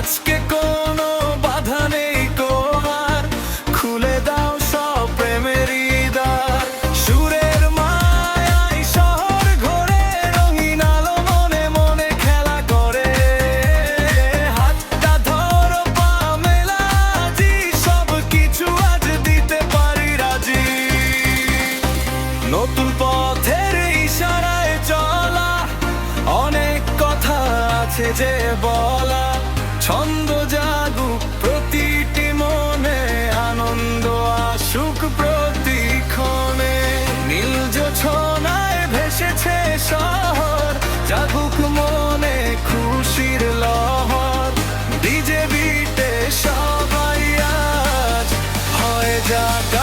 আজকে কোনো বাধা নেই কোহার, খুলে দাও সব প্রেমেরই দ্বার। সুরের মায়ায় শহর ঘোরে, রঙিন আলো মনে মনে খেলা করে। হাতটা ধরো, পা মেলাজি, সব কিছু আজ দিতে পারি রাজি। নতুন পথের ইশারায় চলা, অনেক কথা আছে যে বলা। ছন্দ জাগুক প্রতিটি মনে, আনন্দ আসুক প্রতিক্ষণে। নীল জোছনায় ভেসেছে শহর, জাগুক মনে খুশির লহর। ডিজে বিটে সবাই আজ হয় যাক